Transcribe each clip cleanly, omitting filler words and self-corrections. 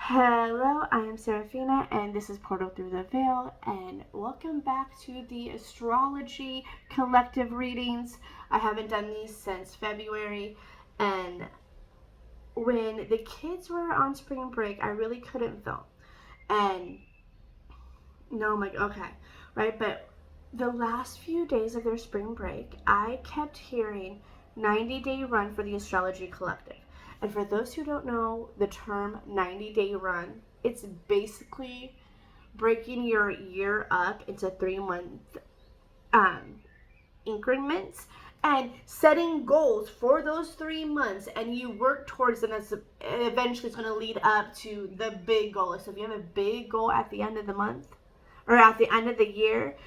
Hello, I am Serafina, and this is Portal Through the Veil, and welcome back to the astrology collective readings. I haven't done these since February, and when the kids were on spring break, I really couldn't film. And no, I'm like, okay, right? But the last few days of their spring break, I kept hearing 90-day run for the astrology collective. And for those who don't know the term 90-day run, it's basically breaking your year up into 3-month increments and setting goals for those 3 months, and you work towards them. As eventually it's going to lead up to the big goal. So if you have a big goal at the end of the month or at the end of the year,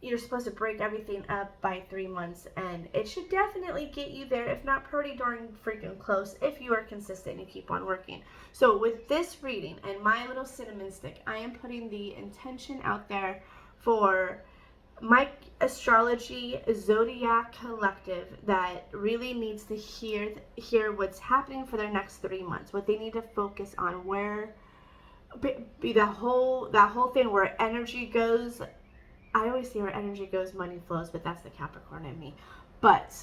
you're supposed to break everything up by 3 months, and it should definitely get you there, if not pretty darn freaking close, if you are consistent and you keep on working. So with this reading and my little cinnamon stick, I am putting the intention out there for my astrology zodiac collective that really needs to hear what's happening for their next 3 months, what they need to focus on, where be that whole thing where energy goes. I always say where energy goes, money flows, but that's the Capricorn in me. But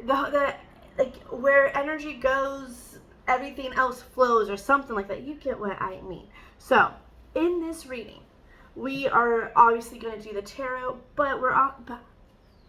the like where energy goes, everything else flows, or something like that. You get what I mean. So in this reading, we are obviously going to do the tarot, but I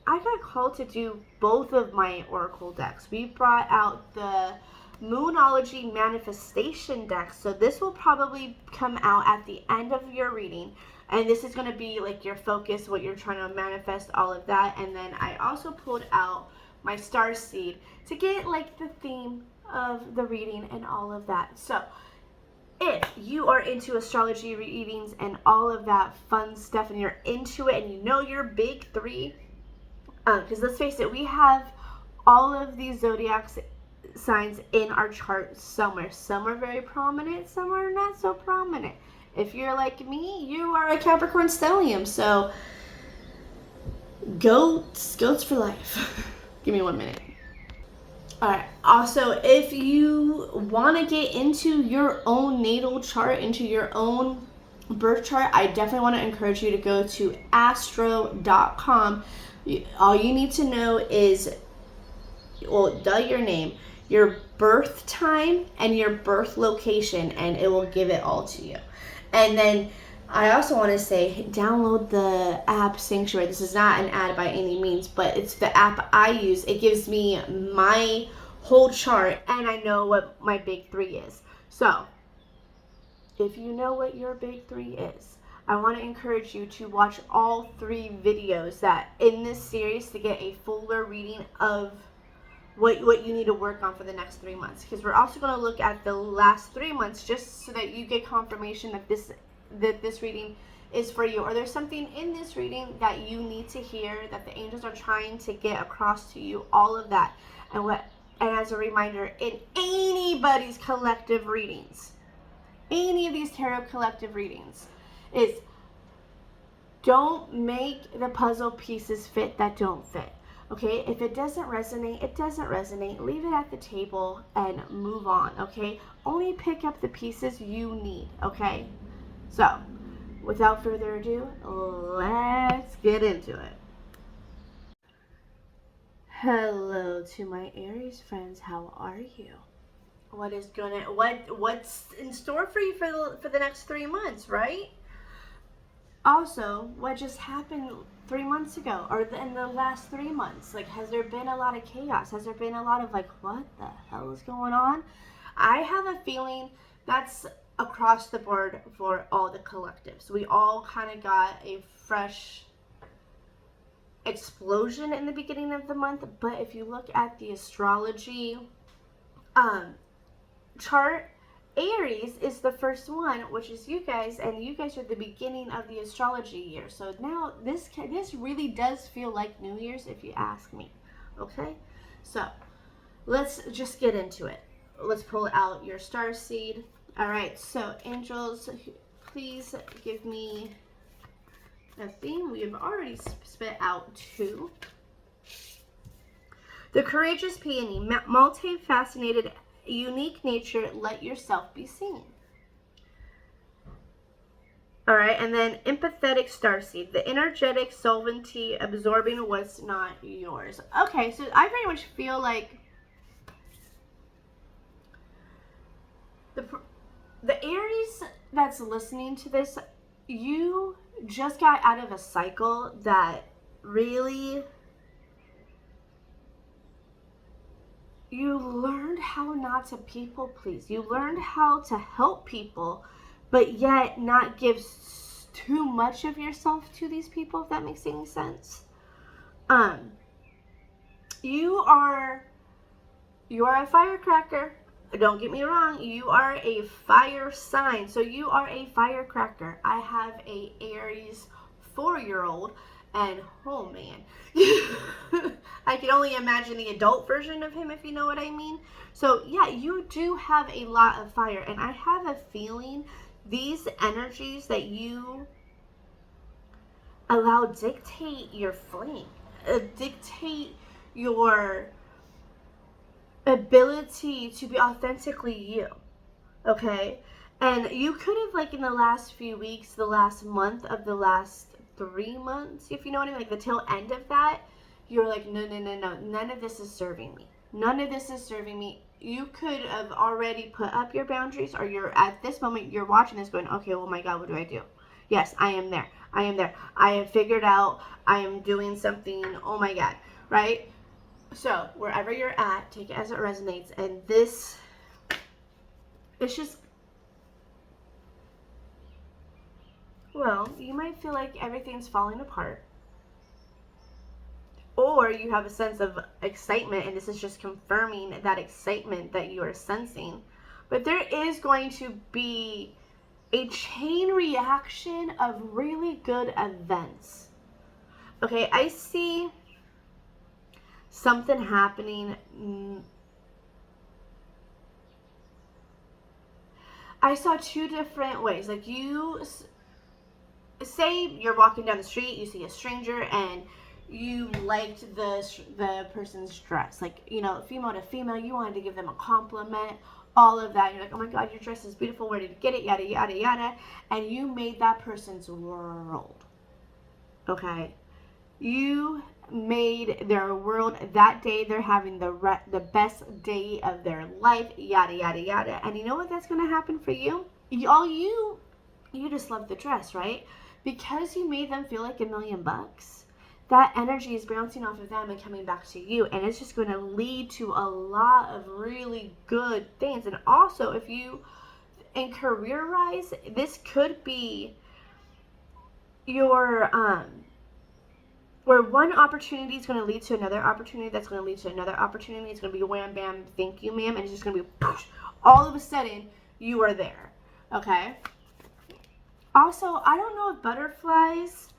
got called to do both of my oracle decks. We brought out the Moonology Manifestation deck, so this will probably come out at the end of your reading, and this is going to be like your focus, what you're trying to manifest, all of that. And then I also pulled out my star seed to get like the theme of the reading and all of that. So if you are into astrology readings and all of that fun stuff, and you're into it and you know your big three, because let's face it, we have all of these zodiac signs in our chart somewhere. Some are very prominent, some are not so prominent. If you're like me, you are a Capricorn stellium, so goats for life. Give me 1 minute. Alright, also, if you want to get into your own natal chart, into your own birth chart, I definitely want to encourage you to go to astro.com. All you need to know is, your name, your birth time, and your birth location, and it will give it all to you. And then I also want to say, download the app Sanctuary. This is not an ad by any means, but it's the app I use. It gives me my whole chart, and I know what my big three is. So if you know what your big three is, I want to encourage you to watch all 3 videos that in this series to get a fuller reading of what you need to work on for the next 3 months, because we're also going to look at the last 3 months, just so that you get confirmation that this reading is for you, or there's something in this reading that you need to hear, that the angels are trying to get across to you, all of that. And as a reminder, in anybody's collective readings, any of these tarot collective readings, is don't make the puzzle pieces fit that don't fit. Okay, if it doesn't resonate, it doesn't resonate. Leave it at the table and move on, okay? Only pick up the pieces you need, okay? So, without further ado, let's get into it. Hello to my Aries friends. How are you? What's in store for you for the next 3 months, right? Also, what just happened 3 months ago, or in the last 3 months? Like, has there been a lot of chaos? Has there been a lot of like, what the hell is going on? I have a feeling that's across the board for all the collectives. We all kind of got a fresh explosion in the beginning of the month, but if you look at the astrology chart, Aries is the first one, which is you guys, and you guys are the beginning of the astrology year. So now this really does feel like New Year's, if you ask me. Okay, so let's just get into it. Let's pull out your star seed. All right, so angels, please give me a theme. We have already spit out 2. The courageous peony, multifaceted unique nature, let yourself be seen. All right, and then empathetic starseed, the energetic solvency absorbing what's not yours. Okay, so I very much feel like the Aries that's listening to this, you just got out of a cycle that really, you learned how not to people please. You learned how to help people, but yet not give too much of yourself to these people, if that makes any sense. You are a firecracker. Don't get me wrong, you are a fire sign, so you are a firecracker. I have a Aries 4-year-old, and oh man, I can only imagine the adult version of him, if you know what I mean. So yeah, you do have a lot of fire, and I have a feeling these energies that you allow dictate your flame, dictate your ability to be authentically you, okay? And you could have, like, in the last few weeks, the last month of the last 3 months, if you know what I mean, like the tail end of that, you're like, no, none of this is serving me. None of this is serving me. You could have already put up your boundaries, or you're at this moment, you're watching this going, okay, oh my God, what do I do? Yes, I am there. I have figured out, I am doing something, oh my God, right? So, wherever you're at, take it as it resonates. And this, it's just, well, you might feel like everything's falling apart. Or you have a sense of excitement, and this is just confirming that excitement that you are sensing. But there is going to be a chain reaction of really good events. Okay, I see something happening. I saw 2 different ways. Like, you say you're walking down the street, you see a stranger, and you liked the person's dress. Like, you know, female to female, you wanted to give them a compliment, all of that. You're like, oh my God, your dress is beautiful. Where did you get it? Yada, yada, yada. And you made that person's world. Okay? You made their world. That day they're having the best day of their life, yada yada yada. And you know what that's going to happen for you? You just love the dress, right? Because you made them feel like $1,000,000, that energy is bouncing off of them and coming back to you, and it's just going to lead to a lot of really good things. And also, if you, in career rise, this could be your where one opportunity is going to lead to another opportunity, that's going to lead to another opportunity. It's going to be wham, bam, thank you, ma'am. And it's just going to be poosh, all of a sudden, you are there. Okay? Also, I don't know if butterflies,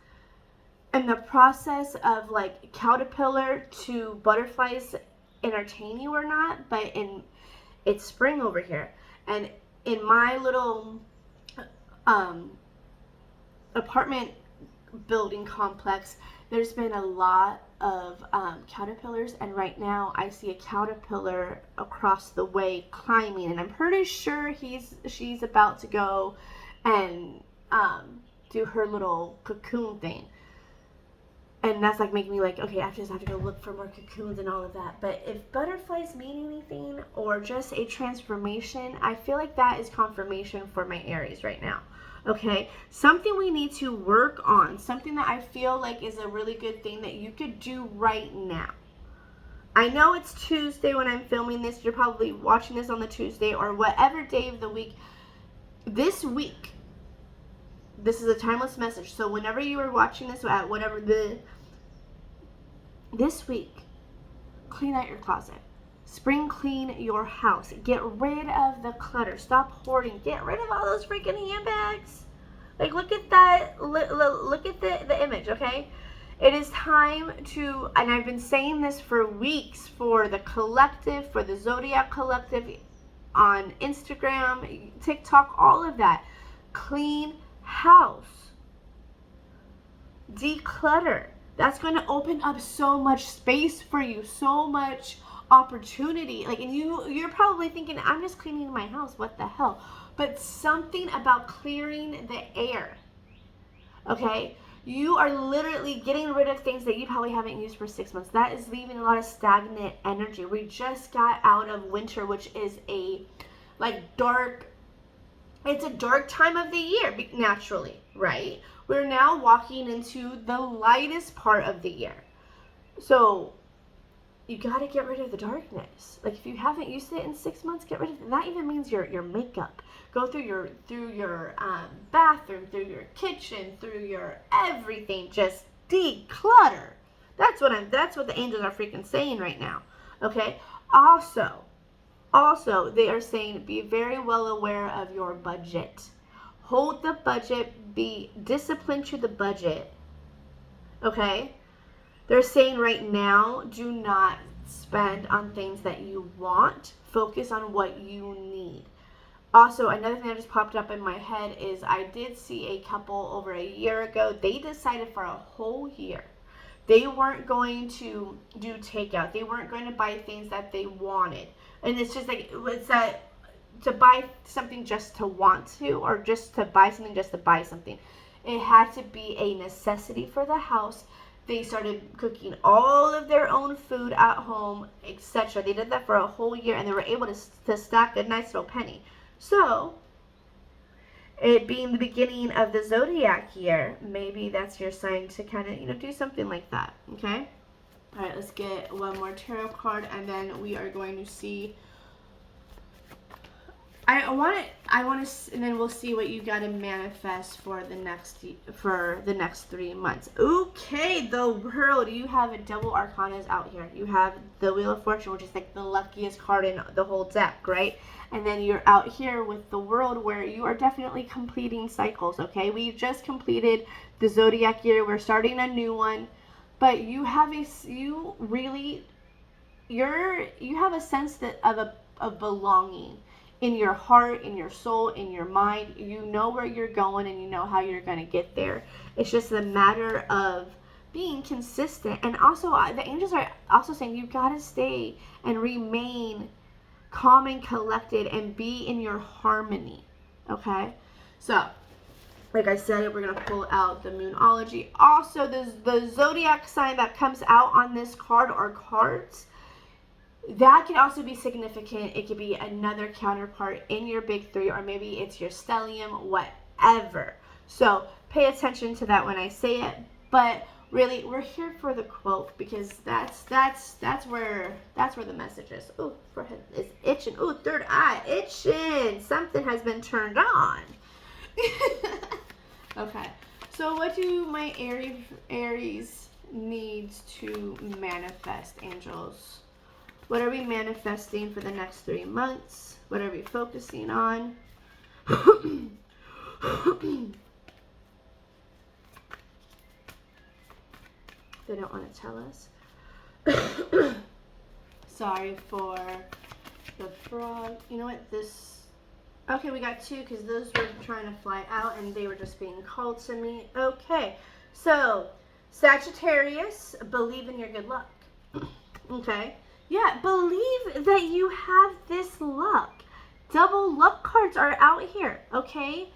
in the process of, like, caterpillar to butterflies, entertain you or not, but it's spring over here. And in my little apartment building complex, there's been a lot of caterpillars, and right now I see a caterpillar across the way climbing, and I'm pretty sure she's about to go and do her little cocoon thing. And that's like making me like, okay, I just have to go look for more cocoons and all of that. But if butterflies mean anything, or just a transformation, I feel like that is confirmation for my Aries right now. Okay, something we need to work on, something that I feel like is a really good thing that you could do right now. I know it's Tuesday when I'm filming this. You're probably watching this on the Tuesday or whatever day of the week. This week, this is a timeless message. So whenever you are watching this at whatever this week, clean out your closet. Spring clean your house. Get rid of the clutter. Stop hoarding. Get rid of all those freaking handbags. Like, look at that. Look at the image, okay? It is time to, and I've been saying this for weeks, for the collective, for the Zodiac Collective on Instagram, TikTok, all of that. Clean house. Declutter. That's going to open up so much space for you, so much opportunity. Like, and you're probably thinking, I'm just cleaning my house, what the hell? But something about clearing the air, okay? You are literally getting rid of things that you probably haven't used for 6 months. That is leaving a lot of stagnant energy. We just got out of winter, which is a dark, it's a dark time of the year naturally, right? We're now walking into the lightest part of the year. So you got to get rid of the darkness. Like, if you haven't used it in 6 months, get rid of it. That even means your makeup. Go through your bathroom, through your kitchen, through your everything. Just declutter. That's what the angels are freaking saying right now. Okay. Also, they are saying be very well aware of your budget. Hold the budget. Be disciplined to the budget. Okay. They're saying right now, do not spend on things that you want. Focus on what you need. Also, another thing that just popped up in my head is I did see a couple over a year ago. They decided for a whole year they weren't going to do takeout. They weren't going to buy things that they wanted. And it's just like, it's that to buy something just to want to, or just to buy something just to buy something. It had to be a necessity for the house. They started cooking all of their own food at home, etc. They did that for a whole year, and they were able to stack a nice little penny. So, it being the beginning of the zodiac year, maybe that's your sign to kind of, do something like that, okay? All right, let's get one more tarot card, and then we are going to see. I want to, and then we'll see what you got to manifest for the next 3 months. Okay, the world. You have a double arcanas out here. You have the Wheel of Fortune, which is like the luckiest card in the whole deck, right? And then you're out here with the World, where you are definitely completing cycles. Okay, we just completed the zodiac year. We're starting a new one, but you have a sense of belonging. In your heart, in your soul, in your mind. You know where you're going, and you know how you're going to get there. It's just a matter of being consistent. And also, the angels are also saying you've got to stay and remain calm and collected and be in your harmony. Okay? So, like I said, we're going to pull out the Moonology. Also, the zodiac sign that comes out on this card or cards, that can also be significant. It could be another counterpart in your big three, or maybe it's your stellium, whatever. So pay attention to that when I say it. But really, we're here for the quote, because that's where the message is. Oh, forehead is itching. Oh, third eye itching. Something has been turned on. Okay. So what do my Aries needs to manifest, angels? What are we manifesting for the next 3 months? What are we focusing on? They don't want to tell us. Sorry for the frog. You know what? Okay, we got 2, because those were trying to fly out and they were just being called to me. Okay, so Sagittarius, believe in your good luck. Okay. Yeah, believe that you have this luck. Double luck cards are out here, okay?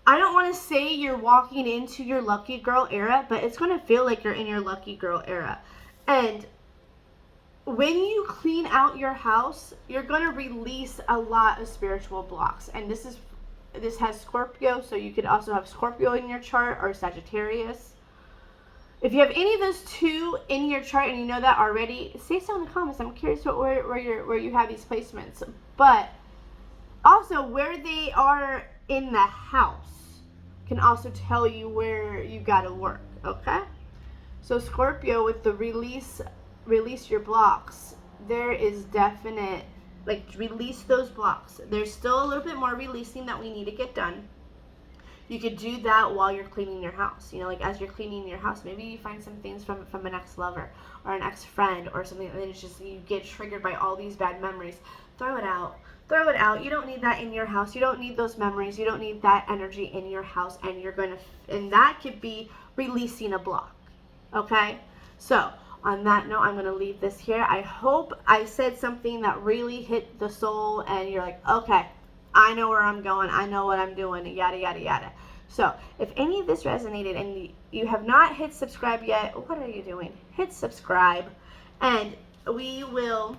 I don't want to say you're walking into your lucky girl era, but it's going to feel like you're in your lucky girl era. And when you clean out your house, you're going to release a lot of spiritual blocks. And this has Scorpio, so you could also have Scorpio in your chart, or Sagittarius. If you have any of those 2 in your chart and you know that already, say so in the comments. I'm curious where you have these placements. But also, where they are in the house can also tell you where you got to work, okay? So Scorpio, with the release your blocks, there is definite, release those blocks. There's still a little bit more releasing that we need to get done. You could do that while you're cleaning your house. As you're cleaning your house, maybe you find some things from an ex-lover or an ex-friend or something, and then it's just you get triggered by all these bad memories. Throw it out. You don't need that in your house. You don't need those memories. You don't need that energy in your house, and and that could be releasing a block. Okay? So, on that note, I'm going to leave this here. I hope I said something that really hit the soul and you're like, okay, I know where I'm going. I know what I'm doing, yada, yada, yada. So if any of this resonated and you have not hit subscribe yet, what are you doing? Hit subscribe, and we will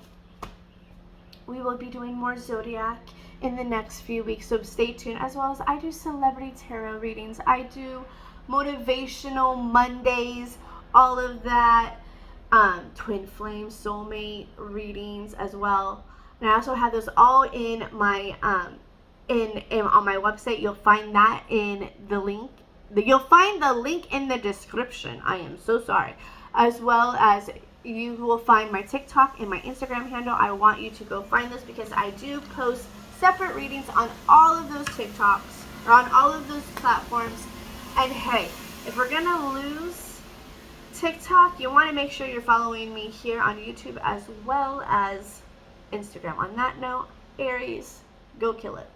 be doing more zodiac in the next few weeks, so stay tuned. As well as I do celebrity tarot readings, I do motivational Mondays, all of that, twin flame soulmate readings as well. And I also have those all in my on my website. You'll find that in the link. You'll find the link in the description. I am so sorry. As well as you will find my TikTok and my Instagram handle. I want you to go find this because I do post separate readings on all of those TikToks or on all of those platforms. And hey, if we're gonna lose TikTok, you want to make sure you're following me here on YouTube as well as Instagram. On that note, Aries, go kill it.